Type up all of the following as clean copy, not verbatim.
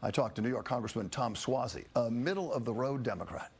I talked to New York Congressman Tom Suozzi, a middle-of-the-road Democrat.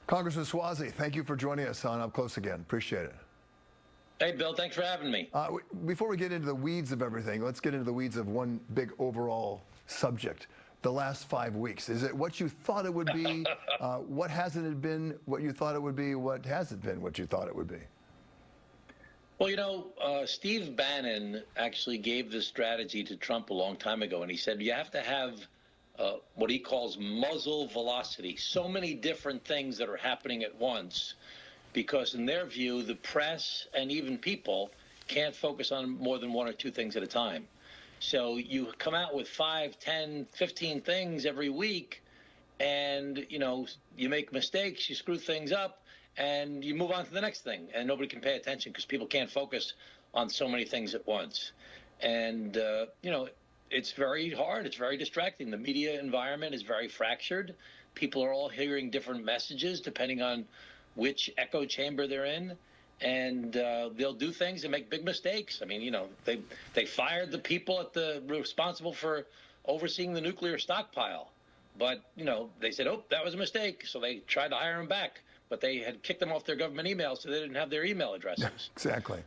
Congressman Suozzi, thank you for joining us on Up Close again. Appreciate it. Hey, Bill, thanks for having me. Before we get into the weeds of everything, let's get into the weeds of one big overall subject. The last 5 weeks. Is it what you thought it would be? What hasn't it been what you thought it would be? What hasn't been what you thought it would be? Well, Steve Bannon actually gave this strategy to Trump a long time ago, and he said you have to have what he calls muzzle velocity, so many different things that are happening at once, because in their view, the press and even people can't focus on more than one or two things at a time. So you come out with 5, 10, 15 things every week, and, you make mistakes, you screw things up, and you move on to the next thing, and nobody can pay attention because people can't focus on so many things at once. And, it's very hard. It's very distracting. The media environment is very fractured. People are all hearing different messages depending on which echo chamber they're in. And they'll do things and make big mistakes. I mean, they fired the people responsible for overseeing the nuclear stockpile. But, they said, oh, that was a mistake. So they tried to hire them back. But they had kicked them off their government emails, so they didn't have their email addresses. Exactly.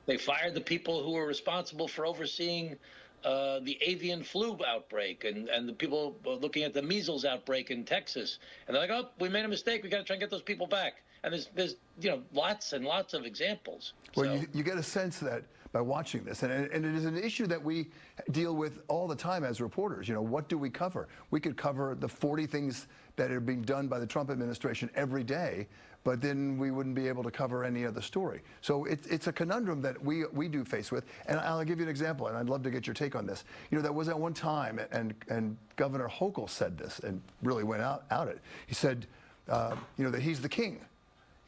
They fired the people who were responsible for overseeing the avian flu outbreak and the people looking at the measles outbreak in Texas. And they're like, oh, we made a mistake. We got to try and get those people back. And there's lots and lots of examples. Well, so, you get a sense that by watching this, and it is an issue that we deal with all the time as reporters. What do we cover? We could cover the 40 things that are being done by the Trump administration every day, but then we wouldn't be able to cover any other story. So it's a conundrum that we do face with. And I'll give you an example, and I'd love to get your take on this. There was at one time, and Governor Hochul said this and really went out it. He said, that he's the king.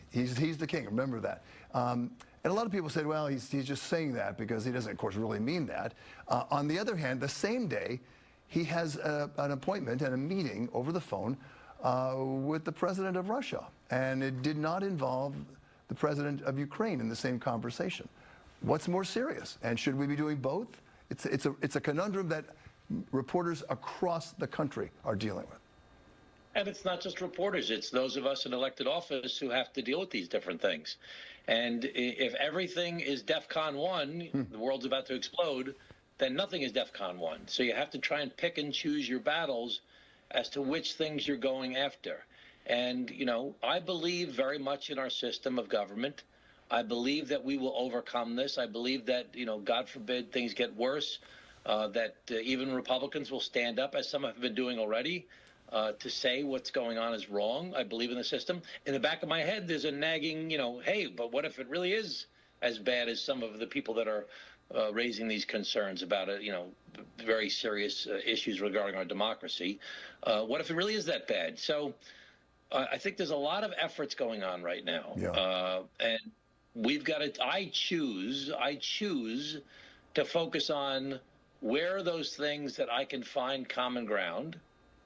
He's the king. Remember that. And a lot of people said, well, he's just saying that because he doesn't, of course, really mean that. On the other hand, the same day, he has an appointment and a meeting over the phone with the president of Russia. And it did not involve the president of Ukraine in the same conversation. What's more serious? And should we be doing both? It's a conundrum that reporters across the country are dealing with. And it's not just reporters. It's those of us in elected office who have to deal with these different things. And if everything is DEFCON 1, the world's about to explode, then nothing is DEFCON 1. So you have to try and pick and choose your battles as to which things you're going after. And, I believe very much in our system of government. I believe that we will overcome this. I believe that, God forbid things get worse, that even Republicans will stand up, as some have been doing already, to say what's going on is wrong. I believe in the system. In the back of my head, there's a nagging, hey, but what if it really is as bad as some of the people that are raising these concerns about it, very serious issues regarding our democracy. What if it really is that bad? So I think there's a lot of efforts going on right now. Yeah. And we've got to, I choose to focus on where are those things that I can find common ground.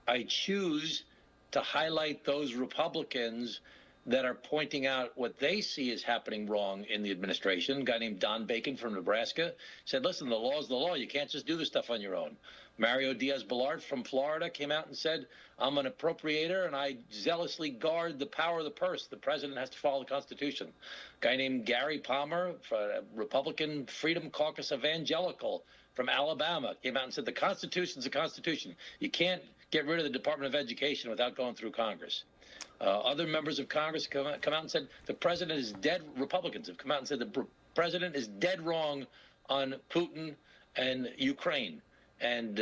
I choose to highlight those Republicans that are pointing out what they see is happening wrong in the administration. A guy named Don Bacon from Nebraska said, listen, the law is the law. You can't just do this stuff on your own. Mario Diaz-Balart from Florida came out and said, I'm an appropriator and I zealously guard the power of the purse. The president has to follow the Constitution. A guy named Gary Palmer, Republican Freedom Caucus evangelical from Alabama, came out and said the Constitution's the Constitution. You can't get rid of the Department of Education without going through Congress. Other members of Congress come out and said the president is dead. Republicans have come out and said the president is dead wrong on Putin and Ukraine. And,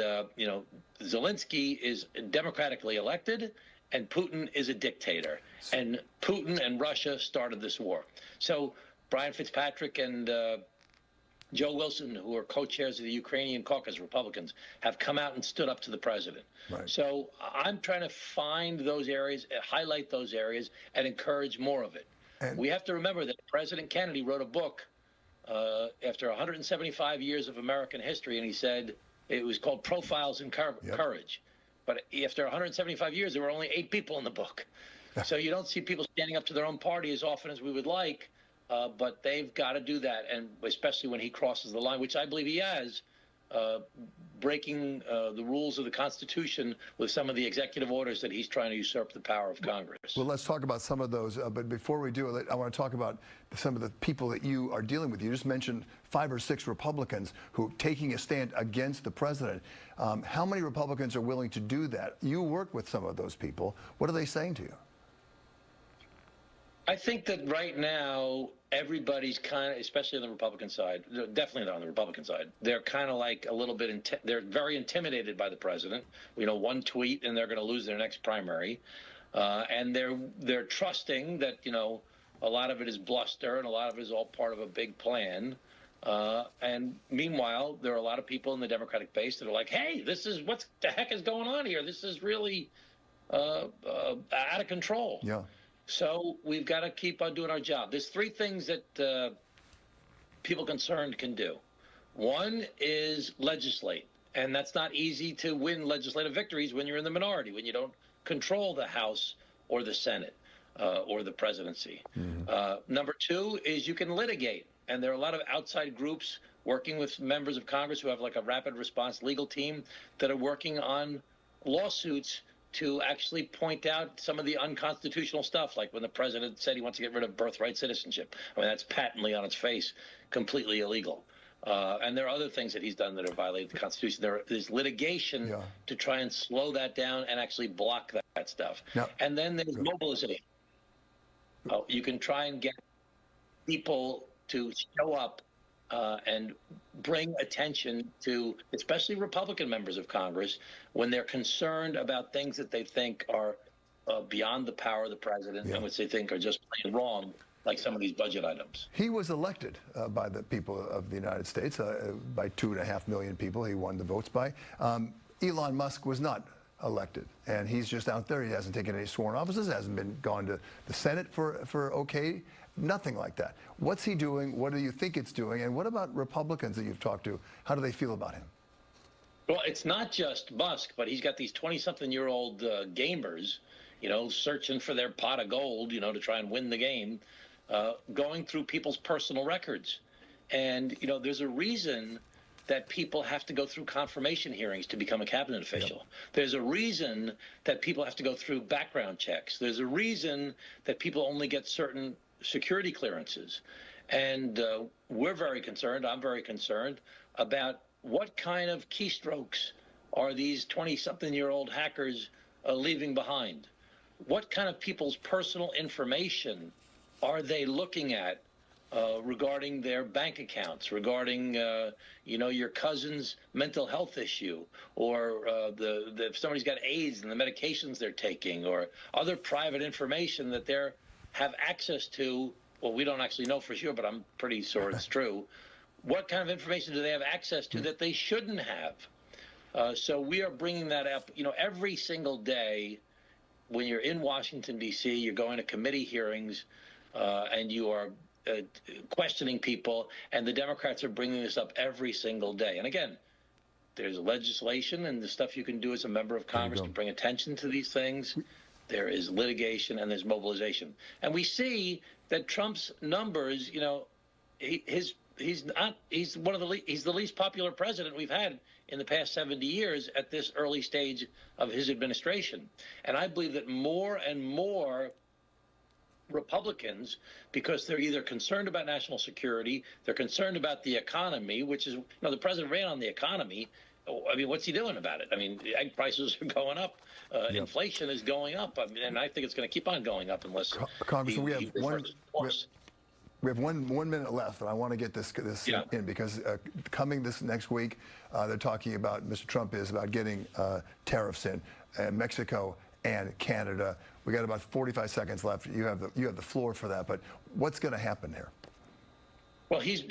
Zelensky is democratically elected and Putin is a dictator. And Putin and Russia started this war. So Brian Fitzpatrick and Joe Wilson, who are co-chairs of the Ukrainian caucus, Republicans, have come out and stood up to the president. Right. So I'm trying to find those areas, highlight those areas, and encourage more of it. And we have to remember that President Kennedy wrote a book after 175 years of American history, and he said it was called Profiles in Courage. But after 175 years, there were only 8 people in the book. So you don't see people standing up to their own party as often as we would like. But they've got to do that, and especially when he crosses the line, which I believe he has, breaking the rules of the Constitution with some of the executive orders that he's trying to usurp the power of Congress. Well, let's talk about some of those. But before we do, I want to talk about some of the people that you are dealing with. You just mentioned 5 or 6 Republicans who are taking a stand against the president. How many Republicans are willing to do that? You work with some of those people. What are they saying to you? I think that right now, everybody's kind of, especially on the Republican side, definitely not on the Republican side, they're kind of like a little bit, they're very intimidated by the president. You know, one tweet and they're going to lose their next primary. And they're trusting that, you know, a lot of it is bluster and a lot of it is all part of a big plan. And meanwhile, there are a lot of people in the Democratic base that are like, hey, what the heck is going on here? This is really out of control. Yeah. So we've got to keep on doing our job. There's 3 things that people concerned can do. One is legislate, and that's not easy to win legislative victories when you're in the minority, when you don't control the House or the Senate or the presidency. Mm-hmm. Number 2 is you can litigate, and there are a lot of outside groups working with members of Congress who have like a rapid response legal team that are working on lawsuits to actually point out some of the unconstitutional stuff, like when the president said he wants to get rid of birthright citizenship. I mean, that's patently on its face completely illegal. And there are other things that he's done that have violated the Constitution. There's litigation to try and slow that down and actually block that stuff. And then there's mobilization. You can try and get people to show up and bring attention to, especially Republican members of Congress, when they're concerned about things that they think are beyond the power of the president and which they think are just plain wrong, like some of these budget items. He was elected by the people of the United States, by 2.5 million people. He won the votes by. Elon Musk was not elected, and he's just out there. He hasn't taken any sworn offices, hasn't gone to the Senate for okay. Nothing like that. What's he doing? What do you think it's doing? And what about Republicans that you've talked to? How do they feel about him? Well, it's not just Musk, but he's got these 20-something-year-old gamers, you know, searching for their pot of gold, you know, to try and win the game, going through people's personal records. And, you know, there's a reason that people have to go through confirmation hearings to become a cabinet official. There's a reason that people have to go through background checks. There's a reason that people only get certain security clearances. And we're very concerned, I'm very concerned, about what kind of keystrokes are these 20-something-year-old hackers leaving behind? What kind of people's personal information are they looking at regarding their bank accounts, regarding, you know, your cousin's mental health issue, or if somebody's got AIDS and the medications they're taking, or other private information that they're have access to? Well, we don't actually know for sure, but I'm pretty sure it's true. What kind of information do they have access to that they shouldn't have? So we are bringing that up, you know, every single day. When you're in Washington, D.C., you're going to committee hearings and you are questioning people, and the Democrats are bringing this up every single day. And again, there's legislation and the stuff you can do as a member of Congress to bring attention to these things. There is litigation and there's mobilization. And we see that Trump's numbers, you know, he's the least popular president we've had in the past 70 years at this early stage of his administration. And I believe that more and more Republicans, because they're either concerned about national security, they're concerned about the economy, which is, you know, the president ran on the economy. I mean, what's he doing about it? I mean, egg prices are going up. Inflation is going up. I mean, and I think it's going to keep on going up unless Congressman, we have one minute left, and I want to get this in, because coming this next week, they're talking about, Mr. Trump is about getting tariffs in Mexico and Canada. We got about 45 seconds left. You have the floor for that. But what's going to happen here? Well, he's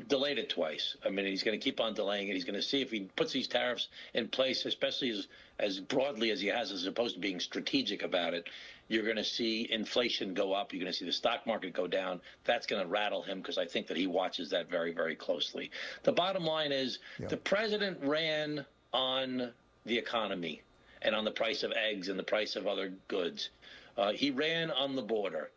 delayed it twice. I mean, he's going to keep on delaying it. He's going to see if he puts these tariffs in place, especially as broadly as he has, as opposed to being strategic about it. You're going to see inflation go up. You're going to see the stock market go down. That's going to rattle him, because I think that he watches that very, very closely. The bottom line is the president ran on the economy and on the price of eggs and the price of other goods. He ran on the border.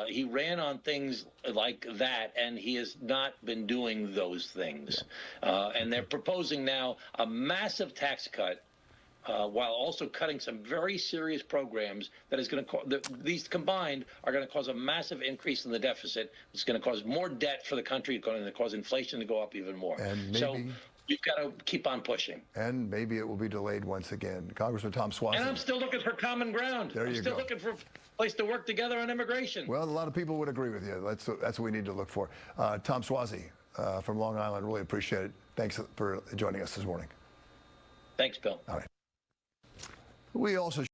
He ran on things like that, and he has not been doing those things. And they're proposing now a massive tax cut, while also cutting some very serious programs that is going to these combined are going to cause a massive increase in the deficit. It's going to cause more debt for the country. It's going to cause inflation to go up even more. And maybe, so we've got to keep on pushing. And maybe it will be delayed once again. Congressman Tom Suozzi. And I'm still looking for common ground. I'm still looking for a place to work together on immigration. Well, a lot of people would agree with you. That's what we need to look for. Tom Suozzi from Long Island, really appreciate it. Thanks for joining us this morning. Thanks, Bill. All right. We also